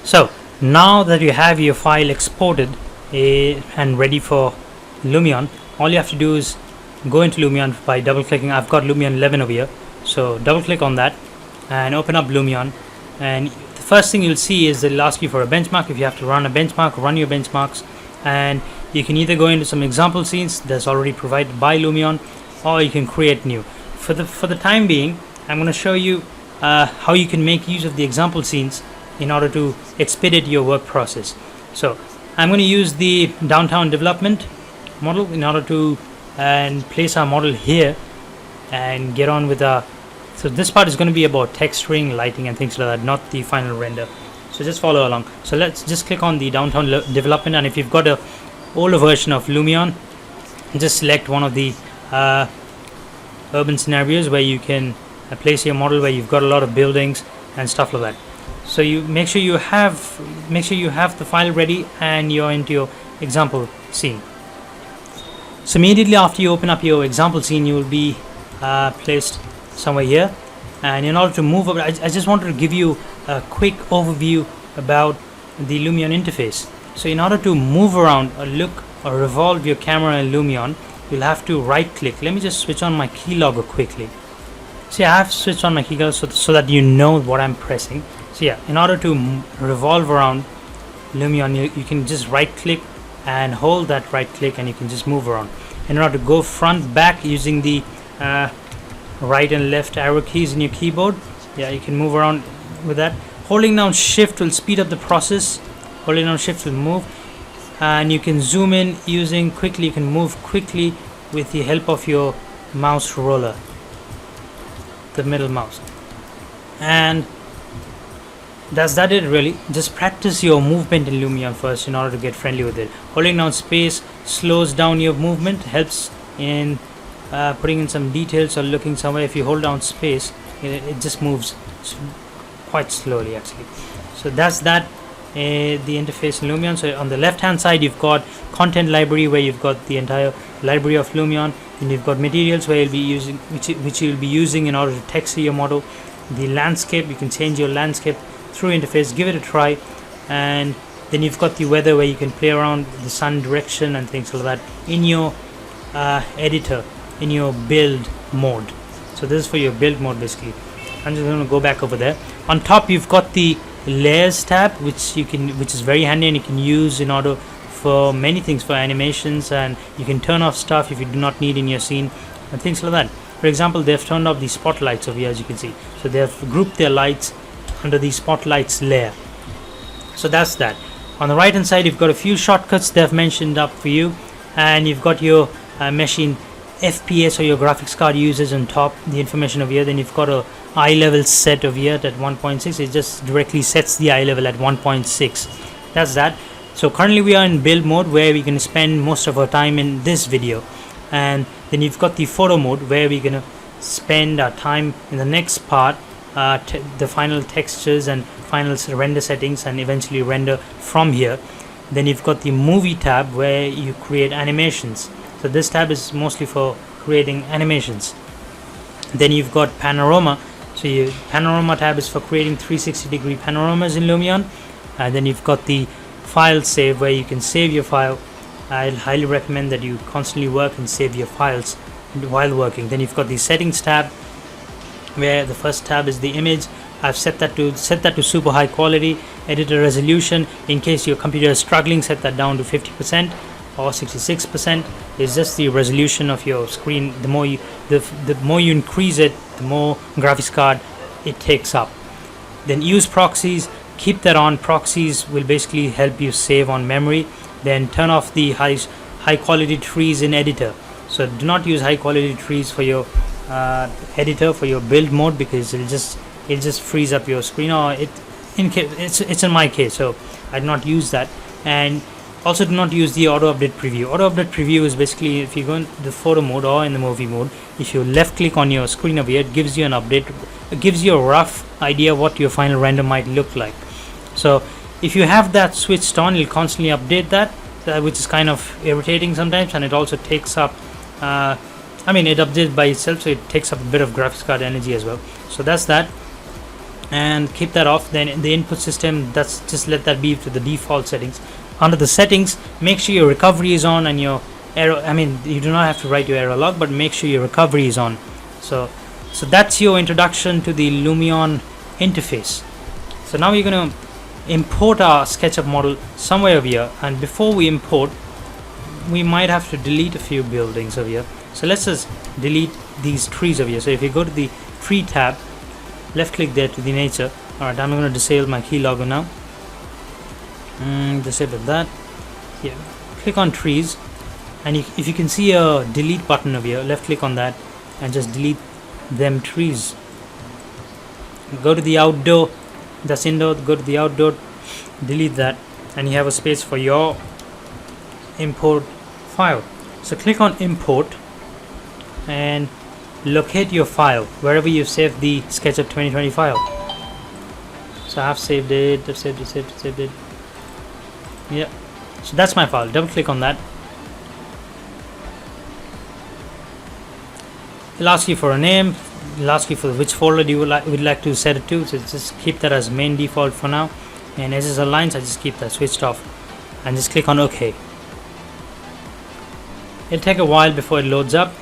So now that you have your file exported and ready for Lumion, all you have to do is go into Lumion by double clicking. I've got Lumion 11 over here, so double click on that and open up Lumion, and the first thing you'll see is it'll ask you for a benchmark. If you have to run a benchmark, run your benchmarks, and you can either go into some example scenes that's already provided by Lumion, or you can create new. For the time being, I'm going to show you how you can make use of the example scenes in order to expedite your work process. So I'm going to use the downtown development model in order to place our model here and get on with our. So this part is going to be about texturing, lighting and things like that, not the final render. So just follow along. So let's just click on the downtown development, and if you've got a older version of Lumion, just select one of the urban scenarios where you can place your model where you've got a lot of buildings and stuff like that. So you make sure you have the file ready and you're into your example scene. So immediately after you open up your example scene, you will be placed somewhere here, and in order to move over, I just wanted to give you a quick overview about the Lumion interface. So in order to move around or look or revolve your camera in Lumion, you'll have to right click. Let me just switch on my keylogger quickly. See, I have switched on my keylogger so that you know what I'm pressing. So yeah, in order to revolve around Lumion, you can just right click and hold that right click, and you can just move around. In order to go front back using the right and left arrow keys in your keyboard, yeah, you can move around with that. Holding down shift will speed up the process. Holding down shift will move, and you can zoom in using quickly. You can move quickly with the help of your mouse roller, the middle mouse. And that's it really. Just practice your movement in Lumion first in order to get friendly with it. Holding down space slows down your movement, helps in putting in some details or looking somewhere. If you hold down space, it just moves quite slowly actually. So that's the interface in Lumion. So on the left hand side, you've got content library where you've got the entire library of Lumion, and you've got materials where you'll be using which you'll be using in order to texture your model. The landscape, you can change your landscape through interface. Give it a try. And then you've got the weather where you can play around with the sun direction and things like that in your editor, in your build mode. So this is for your build mode basically. I'm just going to go back over there. On top you've got the layers tab, which is very handy, and you can use in order for many things, for animations, and you can turn off stuff if you do not need in your scene and things like that. For example, they've turned off the spotlights over here, as you can see. So they've grouped their lights under the spotlights layer. So that's that. On the right hand side, you've got a few shortcuts they've mentioned up for you, and you've got your machine FPS or your graphics card users on top, the information over here. Then you've got a eye level set over here at 1.6. It just directly sets the eye level at 1.6. That's that. So currently we are in build mode where we're going to spend most of our time in this video, and then you've got the photo mode where we're going to spend our time in the next part, the final textures and final render settings, and eventually render from here. Then you've got the movie tab where you create animations. So this tab is mostly for creating animations. Then you've got panorama. So your panorama tab is for creating 360-degree panoramas in Lumion. And then you've got the file save where you can save your file. I'll highly recommend that you constantly work and save your files while working. Then you've got the settings tab where the first tab is the image. I've set that to super high quality. Editor resolution, in case your computer is struggling, set that down to 50% or 66%. Is just the resolution of your screen. The more you increase it, the more graphics card it takes up. Then use proxies, keep that on. Proxies will basically help you save on memory. Then turn off the high quality trees in editor. So do not use high quality trees for your editor for your build mode, because it just frees up your screen, or it's in my case, so I do not use that. And also do not use the auto update preview. Auto update preview is basically, if you go in the photo mode or in the movie mode, if you left click on your screen over here, it gives you an update. It gives you a rough idea what your final render might look like. So if you have that switched on, you'll constantly update that, which is kind of irritating sometimes, and it also takes up it updates by itself, so it takes up a bit of graphics card energy as well. So that's that. and keep that off. Then in the input system, that's just let that be to the default settings. Under the settings, make sure your recovery is on and your error, you do not have to write your error log, but make sure your recovery is on. So that's your introduction to the Lumion interface. So now we're going to import our SketchUp model somewhere over here, and before we import, we might have to delete a few buildings over here. So let's just delete these trees over here. So if you go to the tree tab, left click there to the nature. Alright, I'm going to disable my keylogger now. Disable that. Yeah, click on trees, and if you can see a delete button over here, left click on that and just delete them trees. Go to the outdoor, that's indoor, go to the outdoor, delete that, and you have a space for your import file. So click on import and locate your file wherever you saved the SketchUp 2020 file. So I've saved it, saved it. Yeah, so that's my file. Double click on that. It'll ask you for a name, it'll ask you for which folder you would like to set it to. So just keep that as main default for now, and as lines, I just keep that switched off and just click on OK. It'll take a while before it loads up.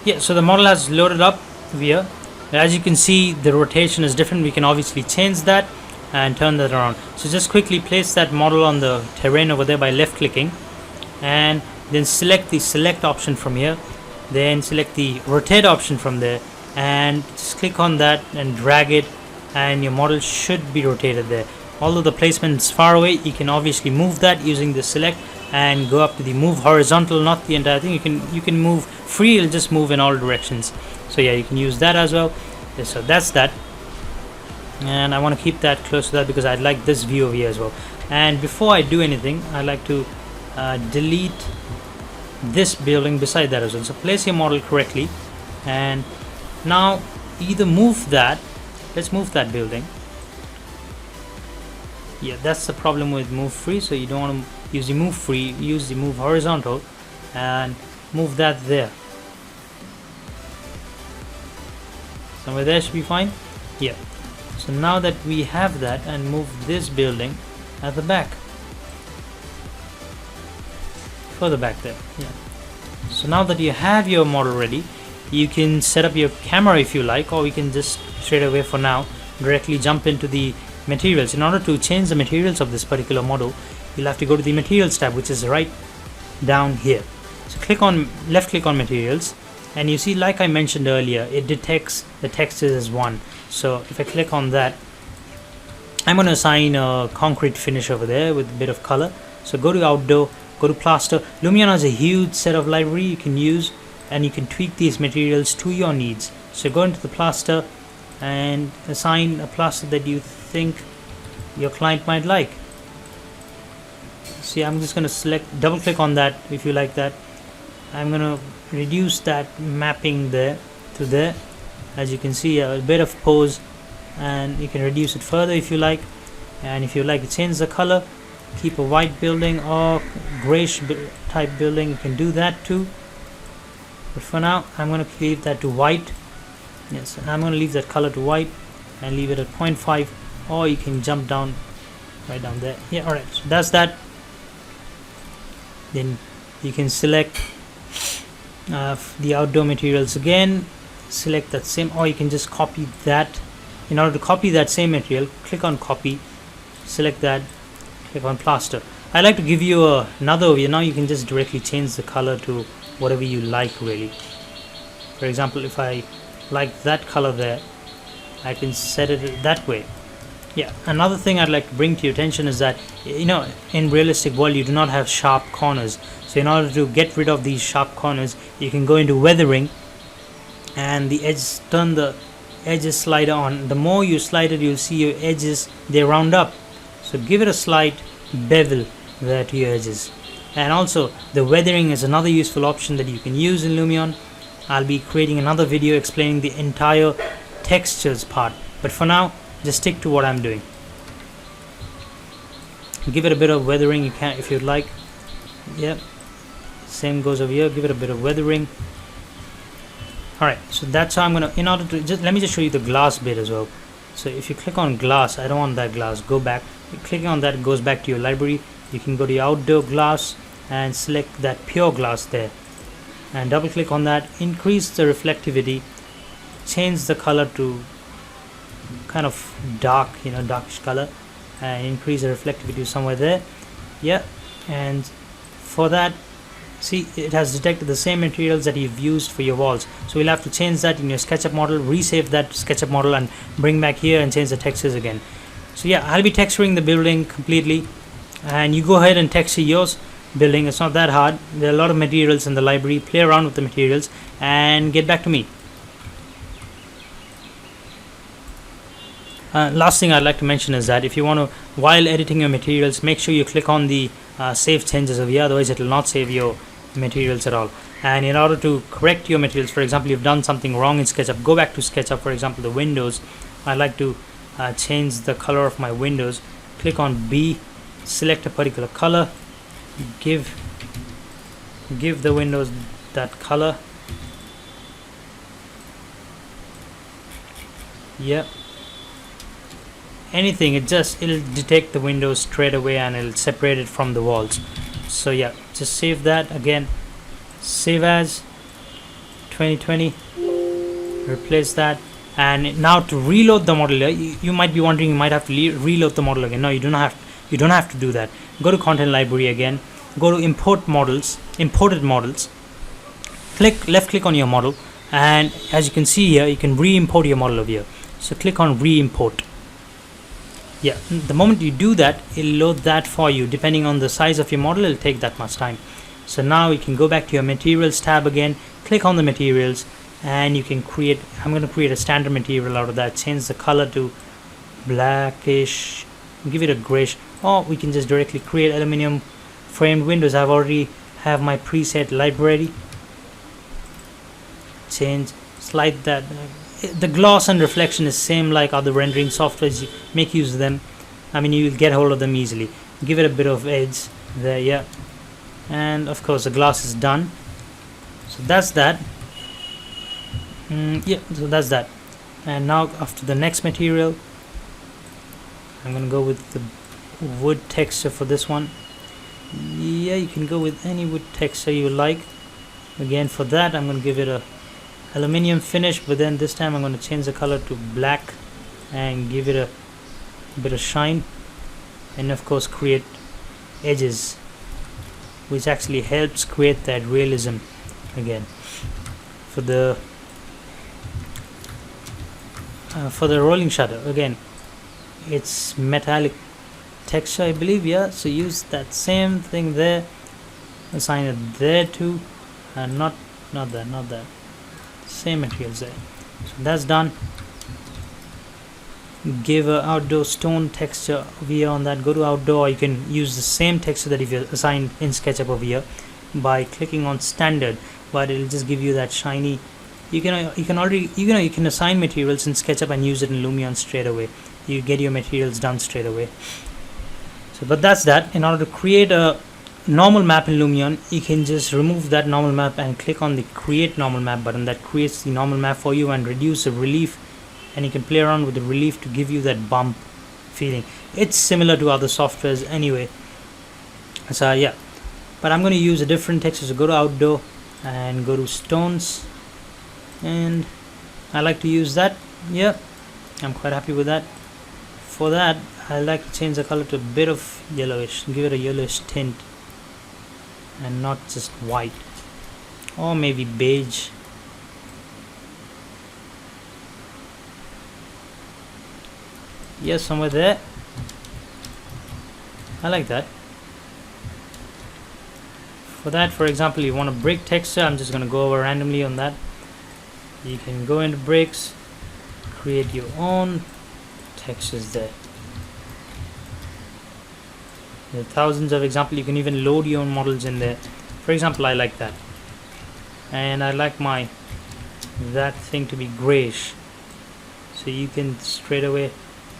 Yeah, so the model has loaded up here. As you can see, the rotation is different. We can obviously change that and turn that around. So just quickly place that model on the terrain over there by left clicking, and then select the select option from here, then select the rotate option from there, and just click on that and drag it, and your model should be rotated there. Although the placement is far away, you can obviously move that using the select and go up to the move horizontal, not the entire thing. You can move free, it'll just move in all directions. So yeah, you can use that as well. Yeah, so that's that, and I want to keep that close to that because I'd like this view over here as well. And before I do anything, I like to delete this building beside that as well. So place your model correctly, and now either move that, let's move that building. Yeah, that's the problem with move free. So you don't want to use the move free, use the move horizontal and move that there. Somewhere there should be fine. Yeah, so now that we have that, and move this building at the back, further back there. Yeah, so now that you have your model ready, you can set up your camera if you like, or we can just straight away for now directly jump into the materials. In order to change the materials of this particular model, you'll have to go to the materials tab, which is right down here. So click on left click on materials, and you see, like I mentioned earlier, it detects the textures as one. So if I click on that, I'm going to assign a concrete finish over there with a bit of color. So go to outdoor, go to plaster. Lumion has a huge set of library you can use, and you can tweak these materials to your needs. So go into the plaster and assign a plaster that you think your client might like. See, I'm just going to select, double click on that if you like that. I'm going to reduce that mapping there to there. As you can see, a bit of pose, and you can reduce it further if you like. And if you like to change the color, keep a white building or grayish type building, you can do that too. But for now, I'm going to leave that to white. Yes, I'm going to leave that color to white and leave it at 0.5, or you can jump down right down there. Yeah, alright, so that's that. Then you can select the outdoor materials again, select that same, or you can just copy that. In order to copy that same material, click on copy, select that, click on plaster. I like to give you another overview. Now you can just directly change the color to whatever you like really. For example, if I like that color there, I can set it that way. Yeah, another thing I'd like to bring to your attention is that, you know, in realistic world you do not have sharp corners. So in order to get rid of these sharp corners, you can go into weathering and the edge, turn the edges slider on. The more you slide it, you'll see your edges, they round up. So give it a slight bevel there to your edges. And also the weathering is another useful option that you can use in Lumion. I'll be creating another video explaining the entire textures part, but for now just stick to what I'm doing. Give it a bit of weathering, you can if you'd like. Yep, same goes over here, give it a bit of weathering. Alright, so that's how I'm gonna, in order to just let me just show you the glass bit as well. So if you click on glass, I don't want that glass, go back. Clicking on that goes back to your library. You can go to your outdoor glass and select that pure glass there, and double click on that, increase the reflectivity, change the color to kind of dark, darkish color, and increase the reflectivity somewhere there. Yeah, and for that, see, it has detected the same materials that you've used for your walls, so we'll have to change that in your SketchUp model, resave that SketchUp model and bring back here and change the textures again. So yeah, I'll be texturing the building completely, and you go ahead and texture yours building. It's not that hard. There are a lot of materials in the library. Play around with the materials and get back to me. Last thing I'd like to mention is that if you want to, while editing your materials, make sure you click on the save changes over here, otherwise it will not save your materials at all. And in order to correct your materials, for example, you've done something wrong in SketchUp, go back to SketchUp. For example, the windows, I like to change the color of my windows. Click on B, select a particular color, give the windows that color. Yeah, anything, it'll detect the windows straight away and it'll separate it from the walls. So yeah, just save that again, save as 2020, replace that. And now to reload the model, you might be wondering, you might have to reload the model again. No, you don't have to do that. Go to content library again, go to imported models, left click on your model, and as you can see here, you can re-import your model over here. So click on re-import. Yeah, the moment you do that, it'll load that for you. Depending on the size of your model, it'll take that much time. So now you can go back to your materials tab again, click on the materials, and you can create, I'm going to create a standard material out of that, change the color to blackish, give it a grayish, or we can just directly create aluminum framed windows. I've already have my preset library. Change, slide that. The gloss and reflection is same like other rendering softwares. Make use of them. I mean, you'll get hold of them easily. Give it a bit of edge there, yeah. And of course the glass is done. So that's that. Yeah, so that's that. And now after the next material, I'm gonna go with the wood texture for this one. Yeah, you can go with any wood texture you like. Again, for that I'm gonna give it a aluminium finish, but then this time I'm going to change the color to black and give it a bit of shine, and of course create edges, which actually helps create that realism again. For the rolling shutter, again, it's metallic texture, I believe. Yeah, so use that same thing there, assign it there too, and not that, same materials there. So that's done. Give a outdoor stone texture over here on that. Go to outdoor. You can use the same texture that if you assigned in SketchUp over here by clicking on standard, but it'll just give you that shiny. You can assign materials in SketchUp and use it in Lumion straight away. You get your materials done straight away. So, but that's that. In order to create a normal map in Lumion, you can just remove that normal map and click on the create normal map button. That creates the normal map for you and reduce the relief, and you can play around with the relief to give you that bump feeling. It's similar to other softwares anyway. So yeah, but I'm going to use a different texture. So go to outdoor and go to stones, and I like to use that. Yeah, I'm quite happy with that. For that, I like to change the color to a bit of yellowish, give it a yellowish tint and not just white, or maybe beige. Yes, somewhere there. I like that. For that, for example, you want a brick texture. I'm just going to go over randomly on that. You can go into bricks, create your own textures there. There are thousands of examples. You can even load your own models in there. For example, I like that, and I like that thing to be grayish, so you can straight away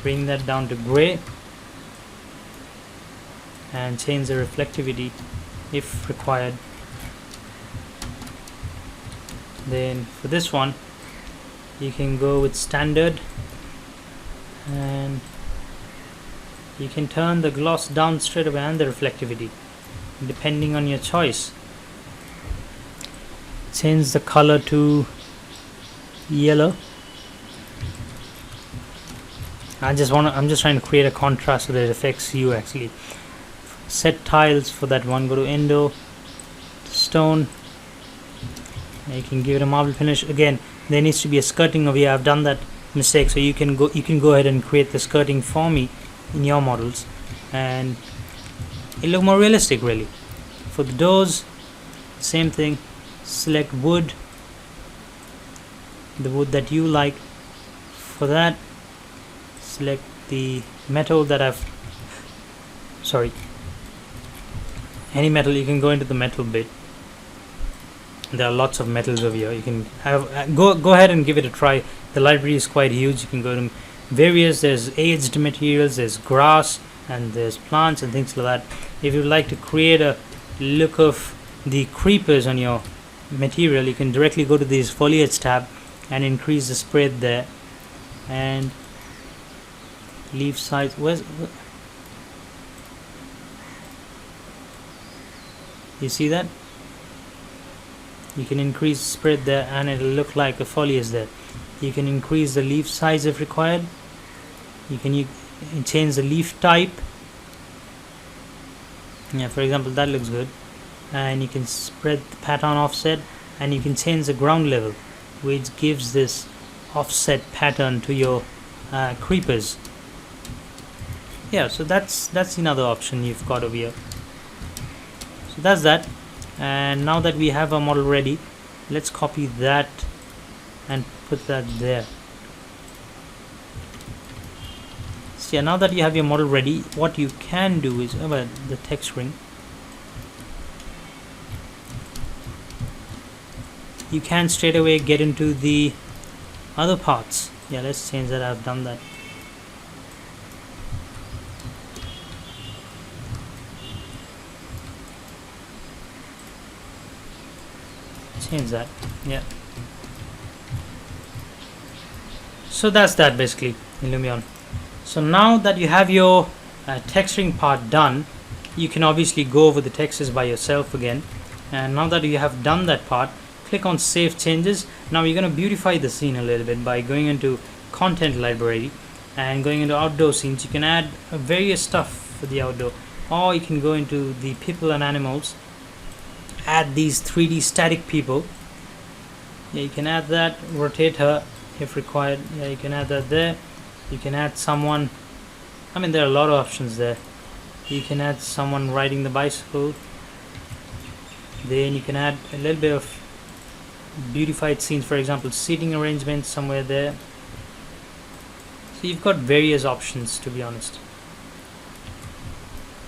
bring that down to gray and change the reflectivity if required. Then for this one, you can go with standard and you can turn the gloss down straight away and the reflectivity depending on your choice. Change the color to yellow. I'm just trying to create a contrast so that it affects you actually. Set tiles for that one, go to Endo, stone. Now you can give it a marble finish. Again, there needs to be a skirting over here. I've done that mistake, so you can go ahead and create the skirting for me in your models and it look more realistic really. For the doors, same thing. Select wood, the wood that you like. For that, select the metal that any metal. You can go into the metal bit. There are lots of metals over here. You can have go ahead and give it a try. The library is quite huge. You can go to various, there's aged materials, there's grass, and there's plants and things like that. If you'd like to create a look of the creepers on your material, you can directly go to this foliage tab and increase the spread there, and leaf size. You see that? You can increase the spread there and it'll look like a foliage there. You can increase the leaf size if required. You can change the leaf type. Yeah, for example, that looks good. And you can spread the pattern offset, and you can change the ground level, which gives this offset pattern to your creepers. Yeah, so that's another option you've got over here. So that's that. And now that we have our model ready, let's copy that and put that there. So yeah, now that you have your model ready, what you can do is the texturing. You can straight away get into the other parts. Yeah, let's change that. I've done that. Change that. Yeah. So that's that basically in Lumion. So now that you have your texturing part done, you can obviously go over the textures by yourself again. And now that you have done that part, click on Save Changes. Now you're going to beautify the scene a little bit by going into Content Library and going into Outdoor Scenes. You can add various stuff for the outdoor, or you can go into the people and animals, add these 3D static people. Yeah, you can add that, rotate her if required. Yeah, you can add that there. You can add someone, there are a lot of options there. You can add someone riding the bicycle. Then you can add a little bit of beautified scenes, for example seating arrangements somewhere there. So you've got various options, to be honest.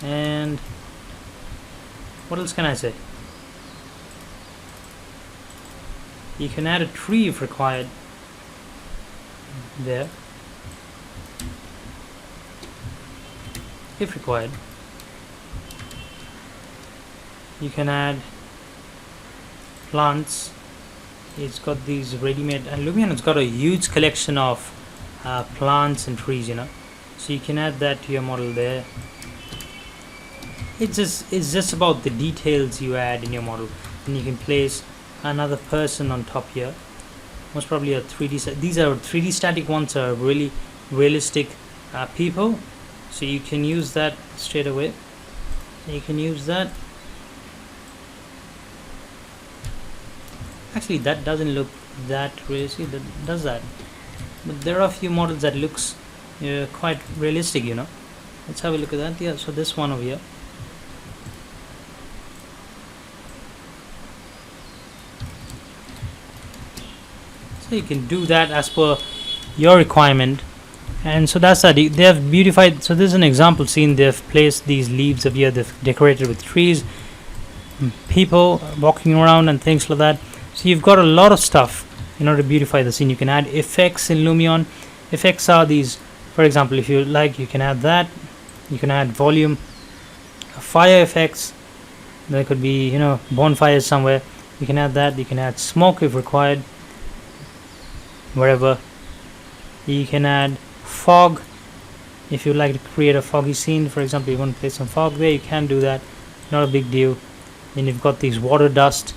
And what else can I say? You can add a tree if required there, if required. You can add plants. It's got these ready-made, and Lumion has got a huge collection of plants and trees, so you can add that to your model there. It's just about the details you add in your model. And you can place another person on top here, most probably a 3D. These are 3D static ones, are really realistic people, so you can use that straight away. You can use that. Actually, that doesn't look that realistic. That does that, but there are a few models that looks quite realistic. Let's have a look at that. Yeah, so this one over here. So you can do that as per your requirement, and so that's that. They have beautified. So this is an example scene. They've placed these leaves over here. They've decorated with trees, people walking around, and things like that. So you've got a lot of stuff in order to beautify the scene. You can add effects in Lumion. Effects are these, for example, if you like, you can add that. You can add volume, fire effects. There could be, bonfires somewhere. You can add that. You can add smoke if required, wherever. You can add fog If you like to create a foggy scene, for example, you want to place some fog there, you can do that, not a big deal. Then you've got these water dust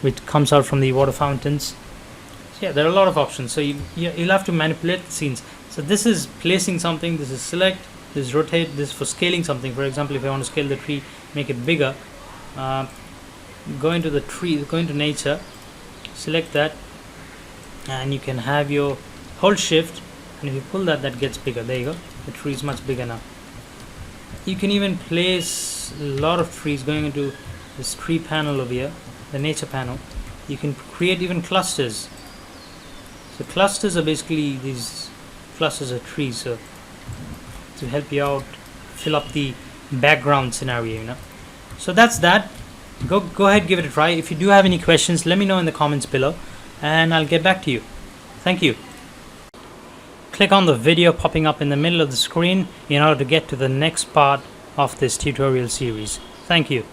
which comes out from the water fountains. So yeah, there are a lot of options. So you'll have to manipulate the scenes. So this is placing something, this is select, this is rotate, this is for scaling something. For example, if I want to scale the tree, make it bigger, go into the tree, go into nature, select that, and you can have your hold shift, and if you pull that, that gets bigger. There you go, the tree is much bigger now. You can even place a lot of trees going into this tree panel over here, the nature panel. You can create even clusters. So clusters are basically these clusters of trees, so to help you out, fill up the background scenario, you know. So that's that. Go ahead, give it a try. If you do have any questions, let me know in the comments below, and I'll get back to you. Thank you. Click on the video popping up in the middle of the screen in order to get to the next part of this tutorial series. Thank you.